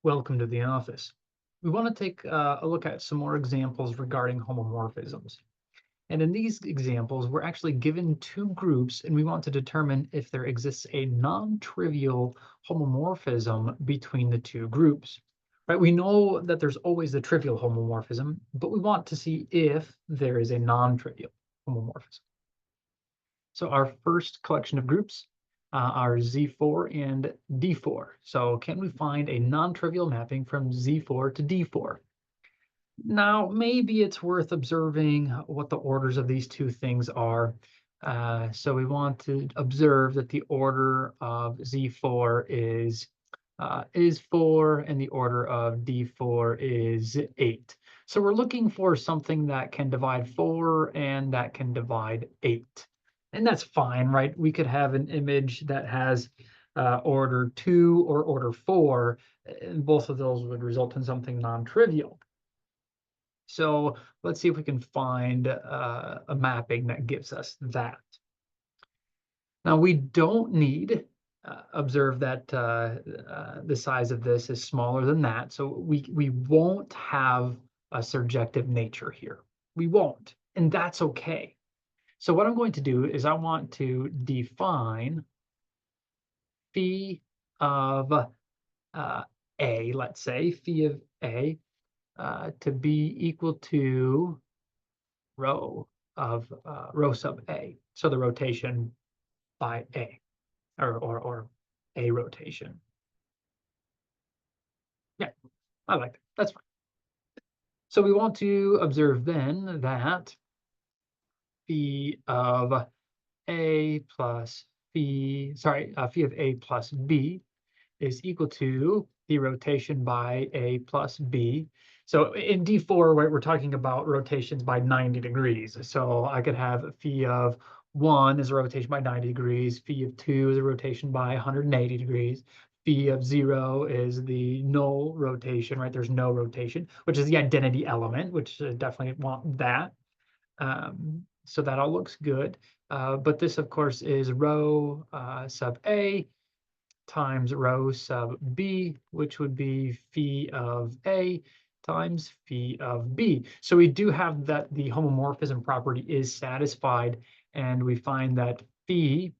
Welcome to the office. We want to take a look at some more examples regarding homomorphisms. And in these examples, we're actually given two groups, and we want to determine if there exists a non-trivial homomorphism between the two groups. Right? We know that there's always a trivial homomorphism, but we want to see if there is a non-trivial homomorphism. So our first collection of groups are Z4 and D4. So can we find a non-trivial mapping from Z4 to D4? Now, maybe it's worth observing what the orders of these two things are. So we want to observe that the order of Z4 is 4, and the order of D4 is 8. So we're looking for something that can divide 4 and that can divide 8. And that's fine, right? We could have an image that has order 2 or order 4, and both of those would result in something non-trivial. So let's see if we can find a mapping that gives us that. Now we don't need observe that the size of this is smaller than that, so we won't have a surjective nature here. We won't, and that's okay. So what I'm going to do is I want to define phi of A, let's say phi of A to be equal to rho of rho sub A. So the rotation by A, or A rotation. Yeah, I like that. That's fine. So we want to observe then that phi of A plus phi of A plus B is equal to the rotation by A plus B. So in D4, right, we're talking about rotations by 90 degrees. So I could have phi of 1 is a rotation by 90 degrees, phi of 2 is a rotation by 180 degrees, phi of 0 is the null rotation, right? There's no rotation, which is the identity element, which definitely want that. So that all looks good. But this, of course, is rho sub A times rho sub B, which would be phi of A times phi of B. So we do have that the homomorphism property is satisfied, and we find that phi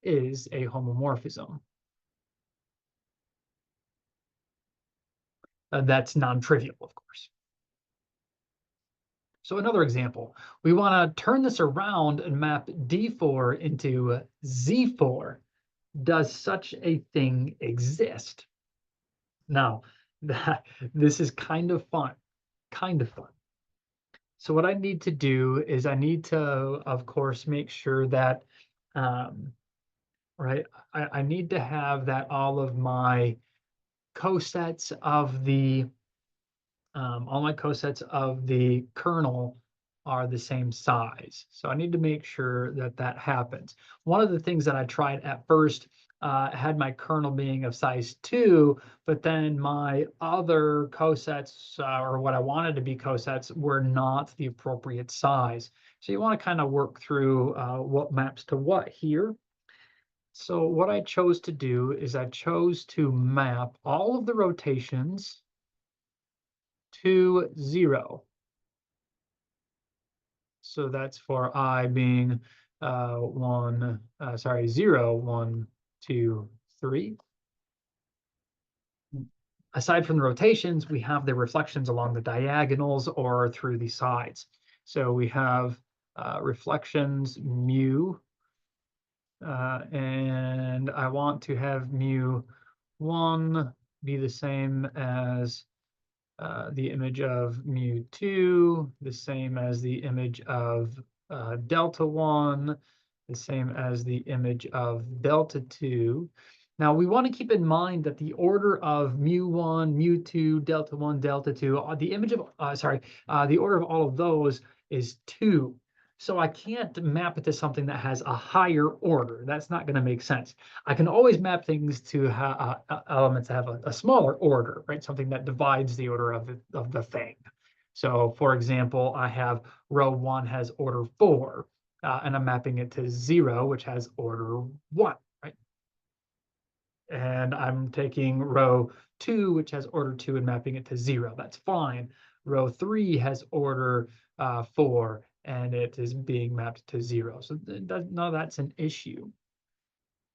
is a homomorphism. That's non-trivial, of course. So another example, we want to turn this around and map D4 into Z4. Does such a thing exist? Now, this is kind of fun, kind of fun. So what I need to do is I need to, of course, make sure that, right, I need to have that all of my cosets of the, all my cosets of the kernel are the same size. So I need to make sure that that happens. One of the things that I tried at first had my kernel being of size 2, but then my other cosets, or what I wanted to be cosets, were not the appropriate size. So you want to kind of work through what maps to what here. So what I chose to do is I chose to map all of the rotations to 0. So that's for I being 0, 1, 2, 3. Aside from the rotations, we have the reflections along the diagonals or through the sides. So we have reflections mu, and I want to have mu1 be the same as the image of mu2, the same as the image of delta 1, the same as the image of delta 2. Now we want to keep in mind that the order of mu1, mu2, delta 1, delta 2, the image of, the order of all of those is 2. So I can't map it to something that has a higher order. That's not going to make sense. I can always map things to elements that have a smaller order, right? Something that divides the order of the thing. So for example, I have row 1 has order 4, and I'm mapping it to 0, which has order 1, right? and I'm taking row 2, which has order 2, and mapping it to 0. That's fine. Row 3 has order 4, and it is being mapped to 0. So none of that's an issue,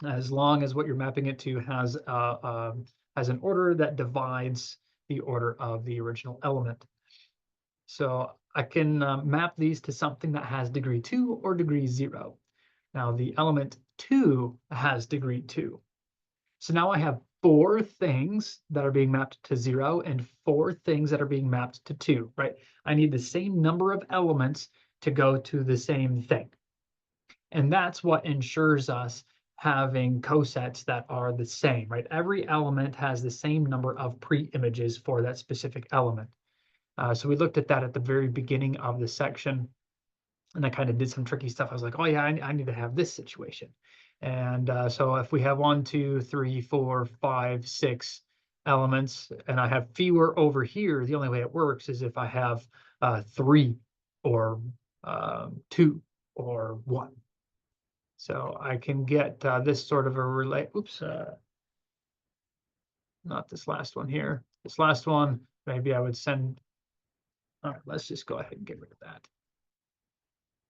as long as what you're mapping it to has an order that divides the order of the original element. So I can map these to something that has degree 2 or degree 0. Now the element 2 has degree 2. So now I have 4 things that are being mapped to 0 and 4 things that are being mapped to 2, right? I need the same number of elements to go to the same thing. And that's what ensures us having cosets that are the same, right? Every element has the same number of pre-images for that specific element. So we looked at that at the very beginning of the section, and I kind of did some tricky stuff. I was like, oh yeah, I need to have this situation. And so if we have 1, 2, 3, 4, 5, 6 elements, and I have fewer over here, the only way it works is if I have 3 or 2 or 1. So I can get this sort of a not this last one here. This last one, maybe I would send. All right, let's just go ahead and get rid of that.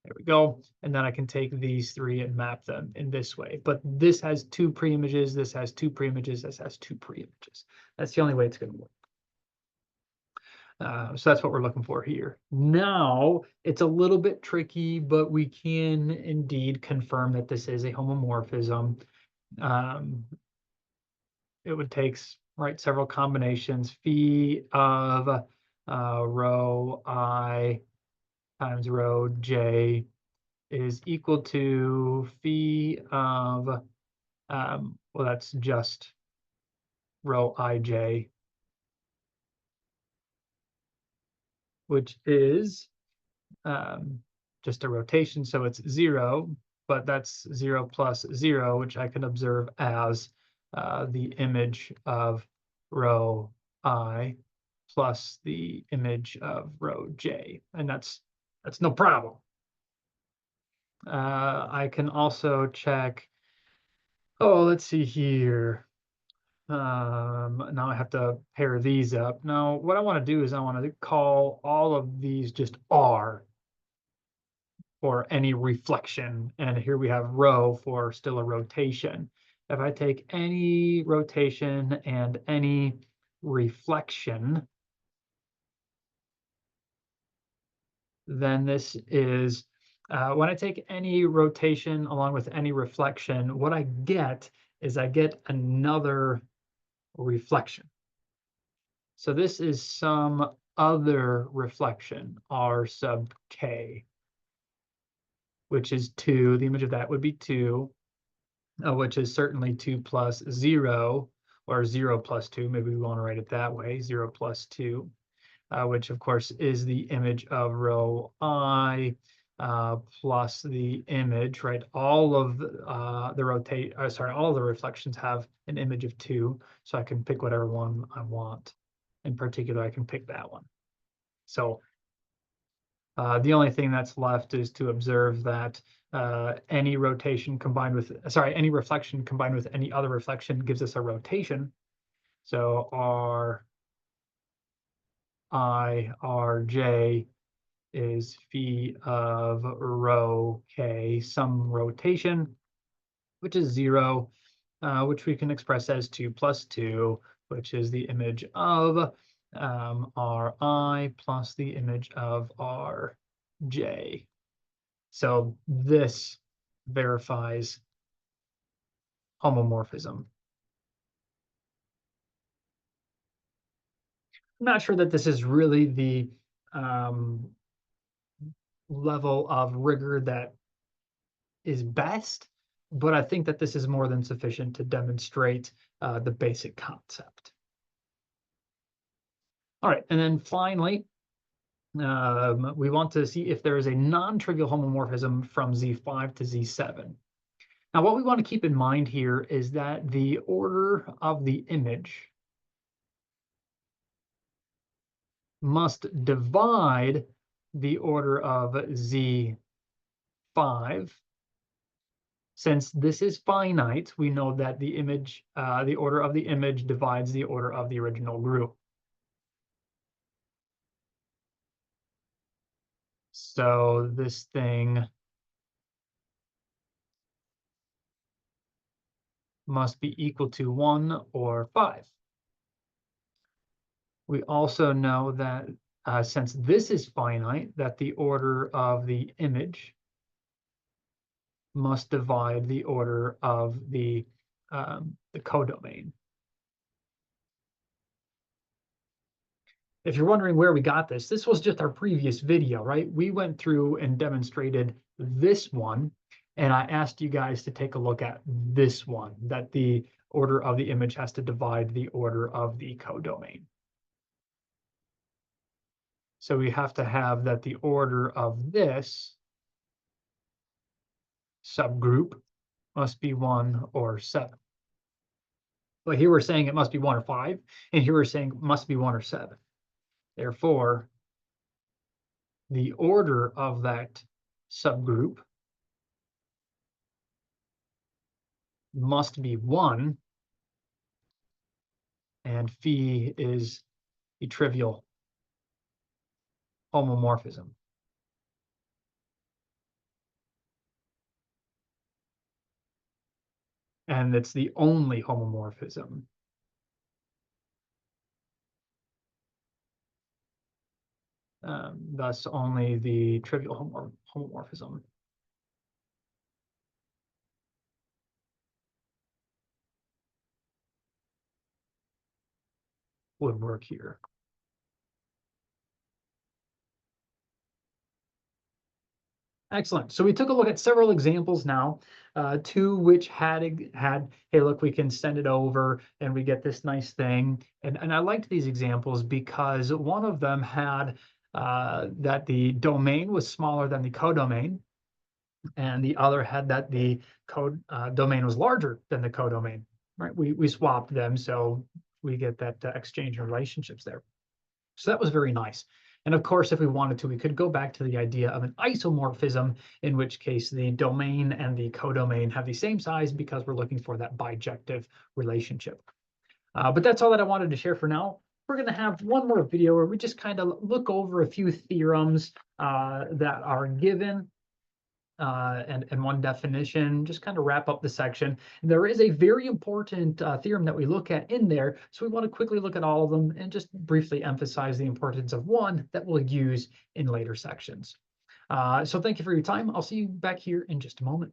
There we go. And then I can take these 3 and map them in this way. But this has 2 pre-images, this has 2 pre-images, this has 2 pre-images. That's the only way it's going to work. So that's what we're looking for here. Now, it's a little bit tricky, but we can indeed confirm that this is a homomorphism. It would take, right, several combinations. Phi of row I times row j is equal to phi of, well, that's just row ij, which is just a rotation, so it's 0, but that's 0 plus 0, which I can observe as the image of row I plus the image of row j, and that's no problem. I can also check, oh, let's see here. Now I have to pair these up. Now, what I want to do is I want to call all of these just R for any reflection. And here we have rho for still a rotation. If I take any rotation and any reflection, then this is, when I take any rotation along with any reflection, what I get is I get another reflection. So this is some other reflection, R sub k, which is 2. The image of that would be 2, which is certainly 2 plus 0, or 0 plus 2. Maybe we want to write it that way, 0 plus 2, which of course is the image of row I plus the image, right? All of all of the reflections have an image of 2, so I can pick whatever one I want. In particular, I can pick that one. So the only thing that's left is to observe that any reflection combined with any other reflection gives us a rotation. So Rj is phi of rho k, some rotation, which is 0, which we can express as 2 plus 2, which is the image of Ri plus the image of Rj. So this verifies homomorphism. I'm not sure that this is really the level of rigor that is best, but I think that this is more than sufficient to demonstrate the basic concept. All right, and then finally, we want to see if there is a non-trivial homomorphism from Z5 to Z7. Now, what we want to keep in mind here is that the order of the image must divide the order of Z5 Since this is finite, we know that the image, the order of the image divides the order of the original group. So this thing must be equal to 1 or 5. We also know that since this is finite, that the order of the image must divide the order of the codomain. If you're wondering where we got this, this was just our previous video, right? We went through and demonstrated this one, and I asked you guys to take a look at this one, that the order of the image has to divide the order of the codomain. So we have to have that the order of this subgroup must be 1 or 7. But here we're saying it must be 1 or 5, and here we're saying it must be 1 or 7. Therefore, the order of that subgroup must be 1, and phi is the trivial homomorphism. And it's the only homomorphism. Thus, only the trivial homomorphism would work here. Excellent. So we took a look at several examples now, two which had, hey, look, we can send it over and we get this nice thing. And I liked these examples because one of them had that the domain was smaller than the codomain, and the other had that the domain was larger than the codomain, right? We swapped them, so we get that exchange in relationships there. So that was very nice. And of course, if we wanted to, we could go back to the idea of an isomorphism, in which case the domain and the codomain have the same size because we're looking for that bijective relationship. But that's all that I wanted to share for now. We're going to have one more video where we just kind of look over a few theorems that are given and one definition, just kind of wrap up the section. There is a very important theorem that we look at in there, so we want to quickly look at all of them and just briefly emphasize the importance of one that we'll use in later sections. So thank you for your time. I'll see you back here in just a moment.